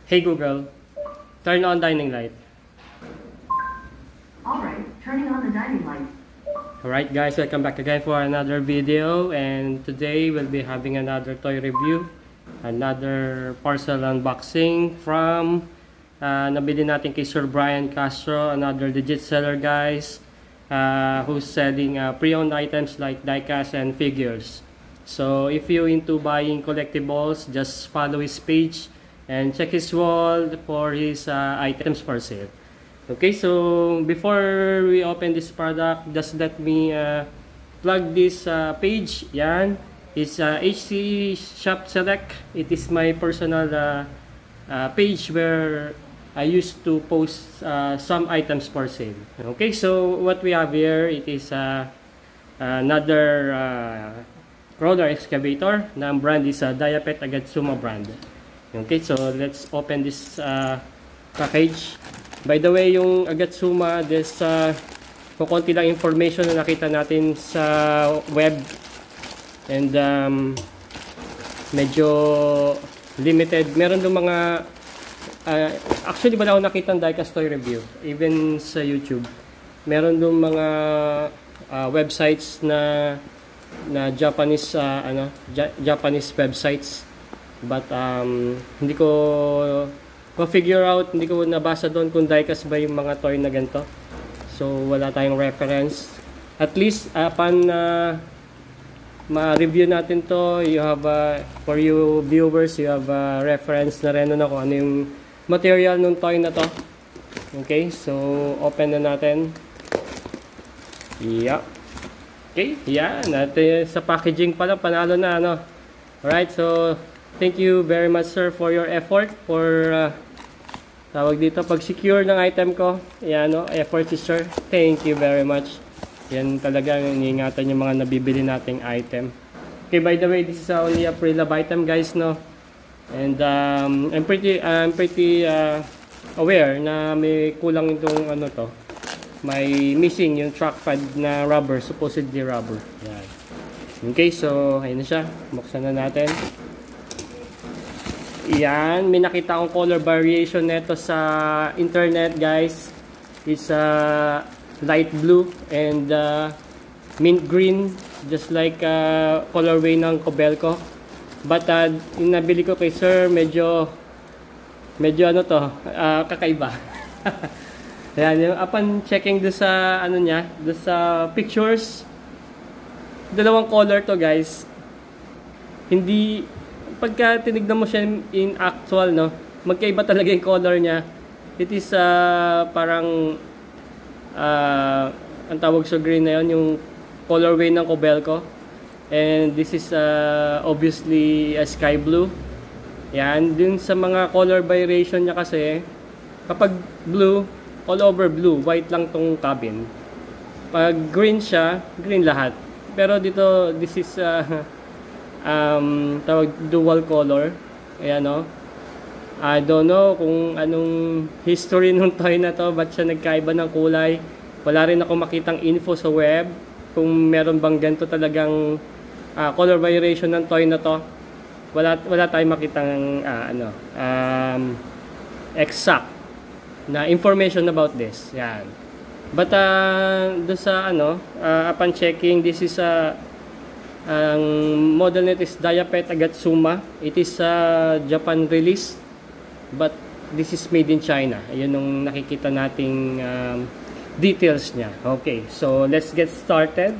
Hey Google, turn on dining light. Alright, turning on the dining light. Alright guys, welcome back again for another video, and today we'll be having another toy review. Another parcel unboxing from nabili natin kay Sir Brian Castro, another legit seller guys, who's selling pre-owned items like diecast and figures. So if you're into buying collectibles, just follow his page and check his wall for his items for sale. Okay, so before we open this product, just let me plug this page. Yan, it's HC Shop Select. It is my personal page where I used to post some items for sale. Okay, so what we have here, it is another roller excavator. Na ang brand is Diapet Agatsuma brand. Okay, so let's open this package. By the way, yung Agatsuma, there's konti lang information na nakita natin sa web, and medyo limited. Meron doon mga actually wala akong nakita ng diecast toy review even sa YouTube. Meron doon mga websites na Japanese Japanese websites, but hindi ko figure out, hindi ko nabasa doon kung diecast ba yung mga toy na ganito. So wala tayong reference. At least upon ma-review natin to, you have for you viewers, you have a reference na rin kung ano yung material ng toy na to. Okay, so open na natin. Yeah. Okay, yeah, natin sa packaging pa lang, panalo na ano. Alright, so thank you very much sir for your effort for tawag dito, pag-secure ng item ko. Yan, no? Effort si sir. Thank you very much. Yan talaga, iniingatan yung mga nabibili nating item. Okay, by the way, this is only a pre-love item, guys, no? And I'm pretty aware na may kulang itong ano to. May missing yung trackpad na rubber, supposedly rubber. Yan. Okay, so ayun na siya. Buksan na natin. Yan, may nakita akong color variation neto sa internet guys. It's light blue and mint green, just like colorway ng Kobelco. But yung nabili ko kay sir, medyo ano to, kakaiba. Yan, upon checking do sa ano niya, do sa pictures, dalawang color to guys. Hindi pagka tinignan mo siya in actual, no, magkaiba talaga yung color niya. It is parang ang tawag sa green na yun, yung colorway ng Kobelco, and this is obviously a sky blue. Yan, dun sa mga color variation niya kasi, kapag blue, all over blue, white lang tong cabin. Pag green siya, green lahat. Pero dito, this is tawag dual color. Ayan, no? I don't know kung anong history nung toy na to, ba't siya nagkaiba ng kulay. Wala rin ako makitang info sa web kung meron bang ganito talagang color variation ng toy na to. Wala tayong makitang exact na information about this. Yan. But do sa upon checking, this is ang model nito is Diapet Agatsuma. It is Japan release, but this is made in China. Ayun yung nakikita nating details niya. Okay, so let's get started.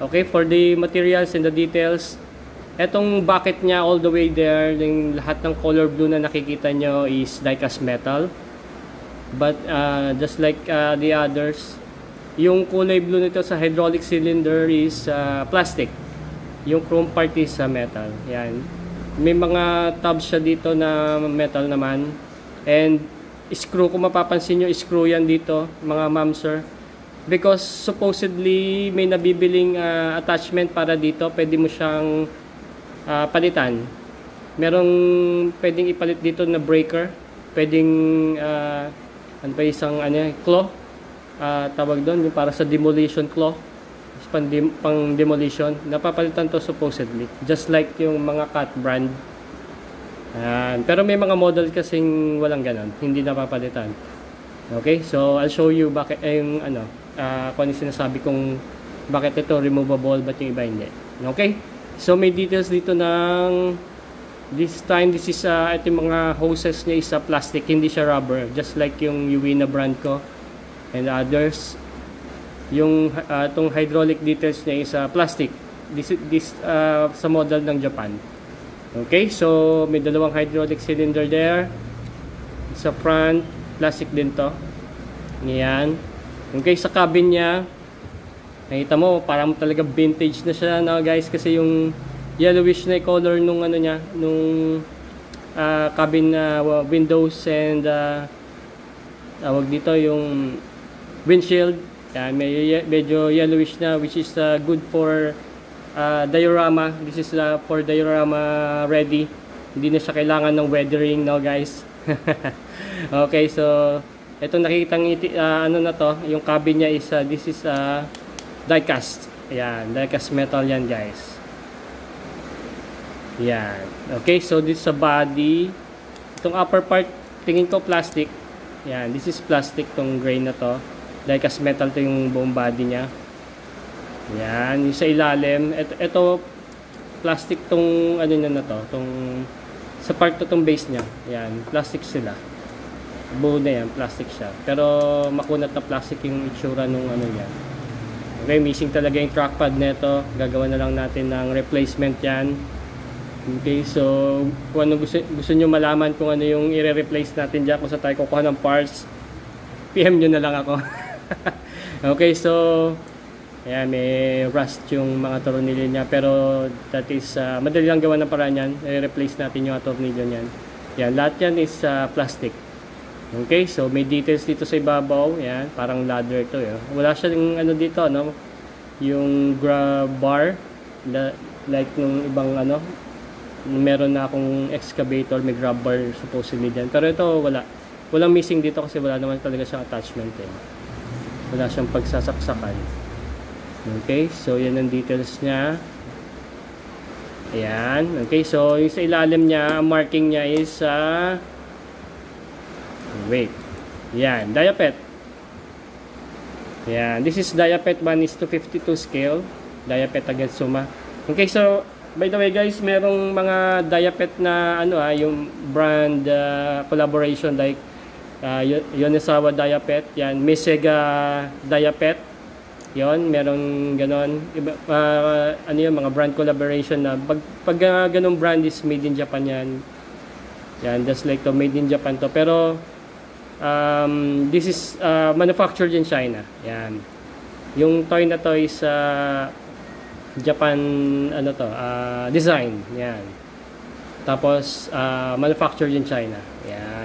Okay, for the materials and the details, etong bucket niya all the way there, yung lahat ng color blue na nakikita nyo is diecast metal. But just like the others, yung kulay blue nito sa hydraulic cylinder is plastic. Yung chrome part is metal. Yan. May mga tabs siya dito na metal naman. And screw, kung mapapansin nyo, screw yan dito, mga ma'am sir. Because supposedly may nabibiling attachment para dito. Pwede mo siyang palitan. Merong pwedeng ipalit dito na breaker. Pwedeng ano pa isang claw. Tawag doon, yung para sa demolition claw. Pang demolition. Napapalitan to supposedly. Just like yung mga cat brand. Pero may mga model kasing walang ganon, hindi napapalitan. Okay, so I'll show you bakit yung kung ano sinasabi kong bakit ito removable but yung iba hindi. Okay, so may details dito ng this is ito yung mga hoses niya is plastic, hindi siya rubber, just like yung Uwina brand ko and others. Yung itong hydraulic details niya is plastic. This sa model ng Japan. Okay, so may dalawang hydraulic cylinder there. Sa front, plastic din to. Yan. Okay, sa cabin niya, nakita mo, parang talaga vintage na siya na guys, kasi yung yellowish na color nung niya, nung cabin windows and tawag dito yung windshield. Yan, medyo yellowish na, which is good for diorama. This is for diorama ready. Hindi na siya kailangan ng weathering now guys. Okay, so ito nakikitang na to, yung cabin niya is this is die-cast. Ayan, die-cast metal yan guys. Yan. Okay, so this is a body. Itong upper part, tingin ko plastic. Yan, this is plastic tong grain na to. Die-cast metal to yung buong body niya. Yan, yung sa ilalim, ito plastic tong na to, tong sa part to tong base niya. Yan, plastic sila. Buo na yan, plastic siya. Pero makunat na plastic yung itsura nung yan. Okay, missing talaga yung trackpad nito. Gagawa na lang natin ng replacement yan. Okay, so kung ano gusto nyo malaman kung ano yung i-replace natin dyan, kung sa tayo kukuha ng parts, PM nyo na lang ako. Okay, so ayan, may rust yung mga tornilyo niya, pero that is madali lang gawa ng paraan yan. I-replace natin yung tornilyo niyan. Yan, lahat yan is plastic. Okay, so may details dito sa ibabaw. Yan, parang ladder ito. Wala siyang dito, yung grab bar like nung ibang meron na akong excavator, may grab bar supposedly dyan. Pero ito walang missing dito kasi wala naman talaga siyang attachment wala siyang pagsasaksakan. Okay, so yan ang details niya. Ayan. Okay, so yung sa ilalim niya, marking niya is wait. Yan, diapet. Yan, this is diapet 1:52 scale. Diapet Agatsuma. Okay, so by the way guys, merong mga diapet na yung brand collaboration like Yonezawa diapet. Yan, Misega diapet. Yon, meron ganon iba, mga brand collaboration na pag ganong brand is made in Japan yan, just like to made in Japan to, pero this is manufactured in China. Yan, yung toy na to is Japan design. Yan, tapos manufactured in China.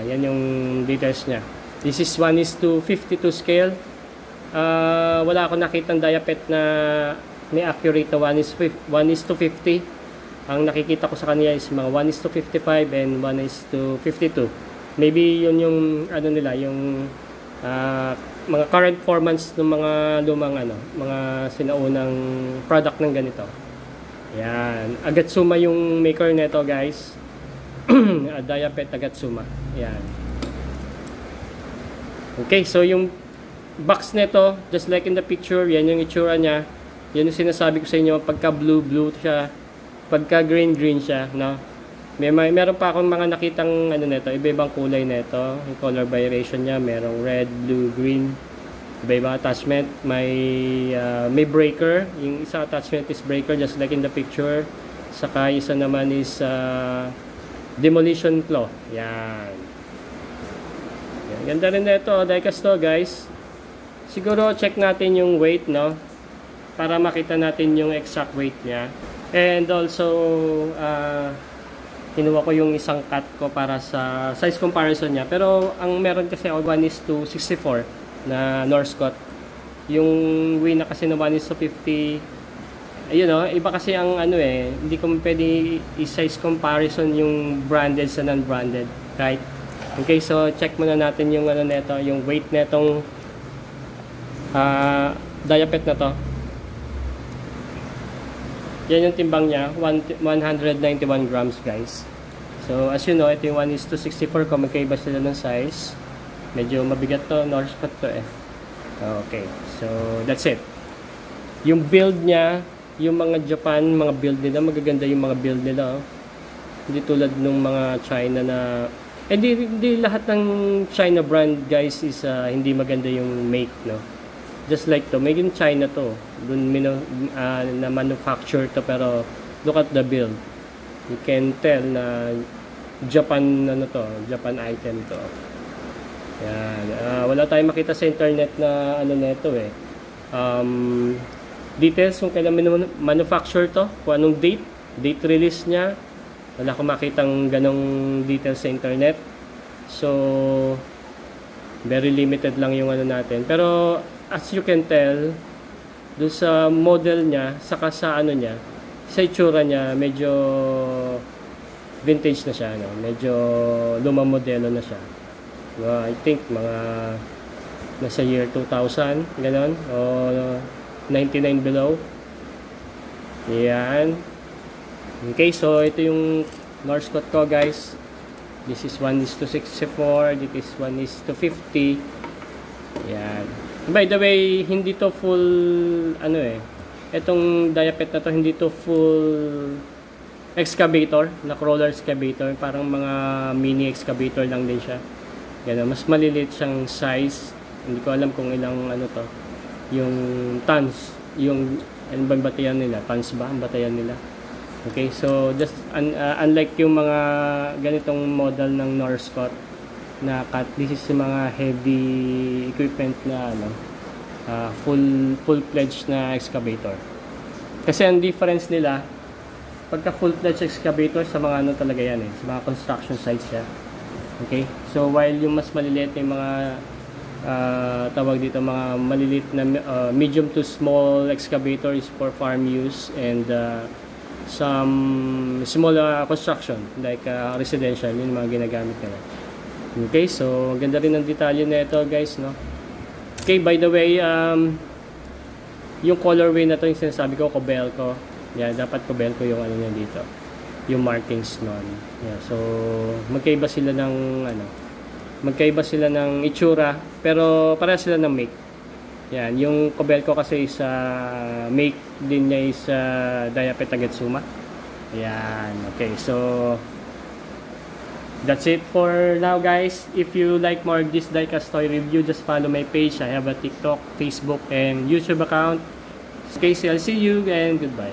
Yan yung details nya. This is 1:52 scale. Wala akong nakitang diapet na may accurate na 1:50. Ang nakikita ko sa kanya is mga 1:55 and 1:52. Maybe yun yung nila, yung mga current performance ng mga lumang mga sinaunang product ng ganito. Yan, Agatsuma yung maker nito guys. Diapet Agatsuma. Yan. Okay, so yung box nito, just like in the picture, yan yung itsura niya. Yan yung sinasabi ko sa inyo, pagka blue siya, pagka green siya, no? Meron pa akong mga nakitang nito, iba-ibang kulay nito. Yung color variation niya, merong red, blue, green. Iba-ibang attachment. May breaker. Yung isa attachment is breaker, just like in the picture. Saka isa naman is demolition claw. Yan. Ganda rin nito, die-cast to guys. Siguro check natin yung weight, no, para makita natin yung exact weight niya. And also kinuha ko yung isang cut ko para sa size comparison niya, pero ang meron kasi 1:64 na Northcott. Yung Uwina kasi na 1:50, ayun iba kasi ang hindi ko pwede i-size comparison yung branded sa non-branded, right? Okay, so check muna natin yung neto, yung weight netong diapet na to. Yan yung timbang niya, 191 grams guys. So So, as you know, ito yung 1:64 ko. Magkaiba sila ng size. Medyo mabigat to. Northcott to eh. Okay. So, that's it. Yung build niya, yung mga Japan, mga build nila, magaganda yung mga build nila. Oh. Hindi tulad nung mga China na... Hindi lahat ng China brand, guys, is hindi maganda yung make, no? Just like to. Made in China to. Dun na manufacture to, pero look at the build. You can tell na Japan Japan item to. Yan. Wala tayong makita sa internet na neto eh. Details kung kailan manufacture to, kung anong date release niya. Wala akong makitang ganong details sa internet. So very limited lang yung natin. Pero as you can tell, doon sa model niya, saka sa niya, sa itsura niya, medyo vintage na siya, no? Medyo lumang modelo na siya. I think mga nasa year 2000, gano'n, o 99 below. Yan. Okay, so ito yung Northcott ko, guys. This is 1:64, this is 1:50. Yan. By the way, hindi to full, itong diapet na to, hindi to full excavator, na crawler excavator. Parang mga mini excavator lang din siya. Ganun, mas maliliit siyang size. Hindi ko alam kung ilang to. Yung tons, yung ano bang batayan nila? Tons ba ang batayan nila? Okay, so just unlike yung mga ganitong model ng Northcott na this is yung mga heavy equipment na full-fledged na excavator. Kasi ang difference nila, pagka full-fledged excavator, sa mga talaga yan sa mga construction sites siya. Okay, so while yung mas maliliit yung mga tawag dito, mga maliliit na medium to small excavator is for farm use, and some small construction like residential, yun yung mga ginagamit nila. Okay, so ganda rin ang detalye na ito, guys, no? Okay, by the way, yung colorway na to, yung sinasabi ko, Kobelco. Yeah, dapat Kobelco yung niya dito, yung markings nun. Yeah, so magkaiba sila ng itsura, pero pareha sila ng make. Yan, yung Kobelco kasi is make din niya is Diapet Agatsuma. Yan, okay, so that's it for now, guys. If you like more of this diecast toy review, just follow my page. I have a TikTok, Facebook, and YouTube account. Okay, so I'll see you and goodbye.